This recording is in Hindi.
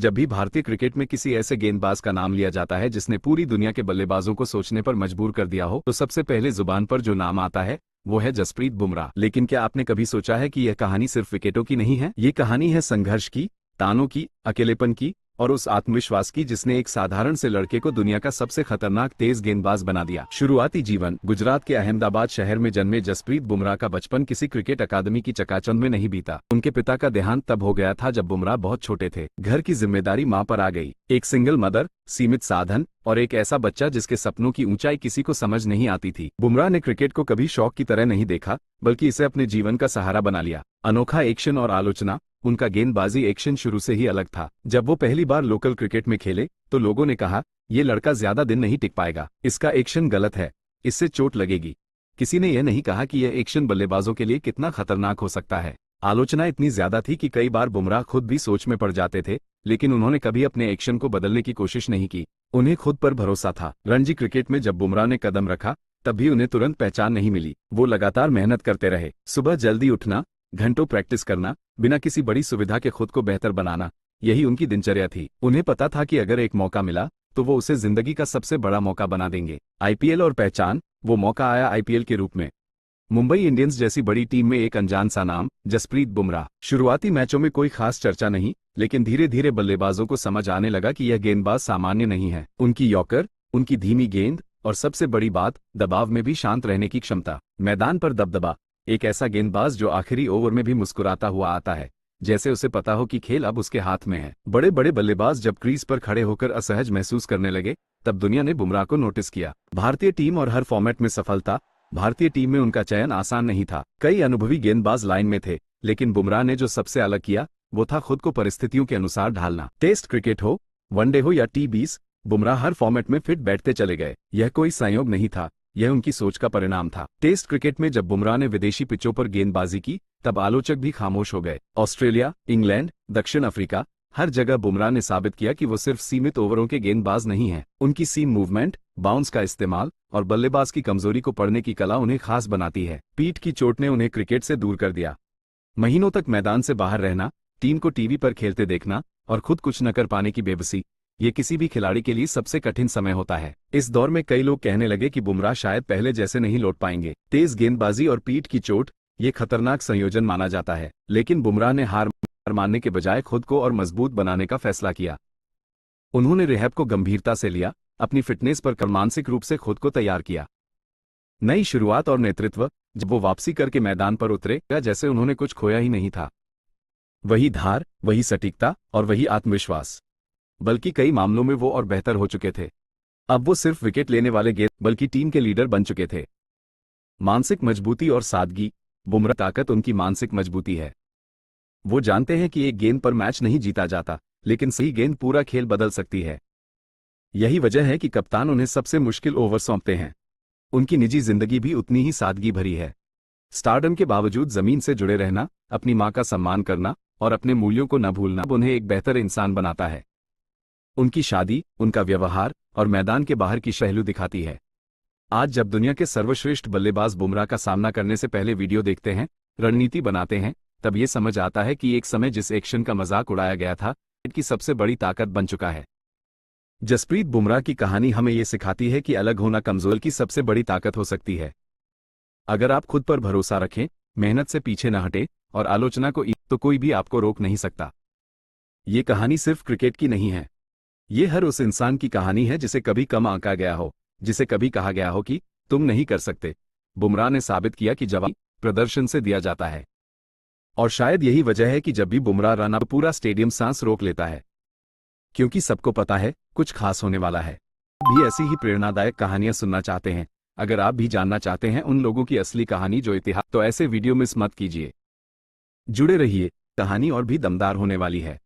जब भी भारतीय क्रिकेट में किसी ऐसे गेंदबाज का नाम लिया जाता है जिसने पूरी दुनिया के बल्लेबाजों को सोचने पर मजबूर कर दिया हो, तो सबसे पहले जुबान पर जो नाम आता है वो है जसप्रीत बुमराह। लेकिन क्या आपने कभी सोचा है कि यह कहानी सिर्फ विकेटों की नहीं है? ये कहानी है संघर्ष की, तानों की, अकेलेपन की और उस आत्मविश्वास की जिसने एक साधारण से लड़के को दुनिया का सबसे खतरनाक तेज गेंदबाज बना दिया। शुरुआती जीवन। गुजरात के अहमदाबाद शहर में जन्मे जसप्रीत बुमराह का बचपन किसी क्रिकेट अकादमी की चकाचौंध में नहीं बीता। उनके पिता का देहांत तब हो गया था जब बुमराह बहुत छोटे थे। घर की जिम्मेदारी मां पर आ गई। एक सिंगल मदर, सीमित साधन और एक ऐसा बच्चा जिसके सपनों की ऊंचाई किसी को समझ नहीं आती थी। बुमराह ने क्रिकेट को कभी शौक की तरह नहीं देखा, बल्कि इसे अपने जीवन का सहारा बना लिया। अनोखा एक्शन और आलोचना। उनका गेंदबाजी एक्शन शुरू से ही अलग था। जब वो पहली बार लोकल क्रिकेट में खेले तो लोगों ने कहा, ये लड़का ज्यादा दिन नहीं टिक पाएगा, इसका एक्शन गलत है, इससे चोट लगेगी। किसी ने यह नहीं कहा कि यह एक्शन बल्लेबाजों के लिए कितना खतरनाक हो सकता है। आलोचना इतनी ज्यादा थी कि कई बार बुमराह खुद भी सोच में पड़ जाते थे, लेकिन उन्होंने कभी अपने एक्शन को बदलने की कोशिश नहीं की। उन्हें खुद पर भरोसा था। रणजी क्रिकेट में जब बुमराह ने कदम रखा तब भी उन्हें तुरंत पहचान नहीं मिली। वो लगातार मेहनत करते रहे। सुबह जल्दी उठना, घंटों प्रैक्टिस करना, बिना किसी बड़ी सुविधा के खुद को बेहतर बनाना, यही उनकी दिनचर्या थी। उन्हें पता था कि अगर एक मौका मिला तो वो उसे जिंदगी का सबसे बड़ा मौका बना देंगे। आईपीएल और पहचान। वो मौका आया आईपीएल के रूप में। मुंबई इंडियंस जैसी बड़ी टीम में एक अनजान सा नाम, जसप्रीत बुमराह। शुरुआती मैचों में कोई खास चर्चा नहीं, लेकिन धीरे धीरे बल्लेबाजों को समझ आने लगा कि यह गेंदबाज सामान्य नहीं है। उनकी यॉर्कर, उनकी धीमी गेंद और सबसे बड़ी बात, दबाव में भी शांत रहने की क्षमता। मैदान पर दबदबा। एक ऐसा गेंदबाज जो आखिरी ओवर में भी मुस्कुराता हुआ आता है, जैसे उसे पता हो कि खेल अब उसके हाथ में है। बड़े बड़े बल्लेबाज जब क्रीज पर खड़े होकर असहज महसूस करने लगे तब दुनिया ने बुमराह को नोटिस किया। भारतीय टीम और हर फॉर्मेट में सफलता। भारतीय टीम में उनका चयन आसान नहीं था। कई अनुभवी गेंदबाज लाइन में थे, लेकिन बुमराह ने जो सबसे अलग किया वो था खुद को परिस्थितियों के अनुसार ढालना। टेस्ट क्रिकेट हो, वनडे हो या T20, बुमराह हर फॉर्मेट में फिट बैठते चले गए। यह कोई संयोग नहीं था, यह उनकी सोच का परिणाम था। टेस्ट क्रिकेट में जब बुमराह ने विदेशी पिचों पर गेंदबाजी की तब आलोचक भी खामोश हो गए। ऑस्ट्रेलिया, इंग्लैंड, दक्षिण अफ्रीका, हर जगह बुमराह ने साबित किया कि वो सिर्फ सीमित ओवरों के गेंदबाज नहीं हैं। उनकी सीम मूवमेंट, बाउंस का इस्तेमाल और बल्लेबाज की कमजोरी को पढ़ने की कला उन्हें खास बनाती है। पीठ की चोट ने उन्हें क्रिकेट से दूर कर दिया। महीनों तक मैदान से बाहर रहना, टीम को टीवी पर खेलते देखना और खुद कुछ न कर पाने की बेबसी, ये किसी भी खिलाड़ी के लिए सबसे कठिन समय होता है। इस दौर में कई लोग कहने लगे कि बुमराह शायद पहले जैसे नहीं लौट पाएंगे। तेज गेंदबाजी और पीठ की चोट, ये खतरनाक संयोजन माना जाता है, लेकिन बुमराह ने हार मानने के बजाय खुद को और मजबूत बनाने का फैसला किया। उन्होंने रिहैब को गंभीरता से लिया, अपनी फिटनेस पर मानसिक रूप से खुद को तैयार किया। नई शुरुआत और नेतृत्व। जब वो वापसी करके मैदान पर उतरे, जैसे उन्होंने कुछ खोया ही नहीं था। वही धार, वही सटीकता और वही आत्मविश्वास। बल्कि कई मामलों में वो और बेहतर हो चुके थे। अब वो सिर्फ विकेट लेने वाले बल्कि टीम के लीडर बन चुके थे। मानसिक मजबूती और सादगी। बुमराह ताकत उनकी मानसिक मजबूती है। वो जानते हैं कि एक गेंद पर मैच नहीं जीता जाता, लेकिन सही गेंद पूरा खेल बदल सकती है। यही वजह है कि कप्तान उन्हें सबसे मुश्किल ओवर सौंपते हैं। उनकी निजी जिंदगी भी उतनी ही सादगी भरी है। स्टारडम के बावजूद जमीन से जुड़े रहना, अपनी मां का सम्मान करना और अपने मूल्यों को न भूलना उन्हें एक बेहतर इंसान बनाता है। उनकी शादी, उनका व्यवहार और मैदान के बाहर की पहलू दिखाती है। आज जब दुनिया के सर्वश्रेष्ठ बल्लेबाज बुमराह का सामना करने से पहले वीडियो देखते हैं, रणनीति बनाते हैं, तब ये समझ आता है कि एक समय जिस एक्शन का मजाक उड़ाया गया था, की सबसे बड़ी ताकत बन चुका है। जसप्रीत बुमराह की कहानी हमें ये सिखाती है कि अलग होना कमजोर की सबसे बड़ी ताकत हो सकती है। अगर आप खुद पर भरोसा रखें, मेहनत से पीछे न हटे और आलोचना को तो कोई भी आपको रोक नहीं सकता। ये कहानी सिर्फ क्रिकेट की नहीं है, ये हर उस इंसान की कहानी है जिसे कभी कम आंका गया हो, जिसे कभी कहा गया हो कि तुम नहीं कर सकते। बुमराह ने साबित किया कि जवाब प्रदर्शन से दिया जाता है। और शायद यही वजह है कि जब भी बुमराह रन आउट पूरा स्टेडियम सांस रोक लेता है, क्योंकि सबको पता है कुछ खास होने वाला है। भी ऐसी ही प्रेरणादायक कहानियां सुनना चाहते हैं? अगर आप भी जानना चाहते हैं उन लोगों की असली कहानी जो इतिहास, तो ऐसे वीडियो मिस मत कीजिए। जुड़े रहिए, कहानी और भी दमदार होने वाली है।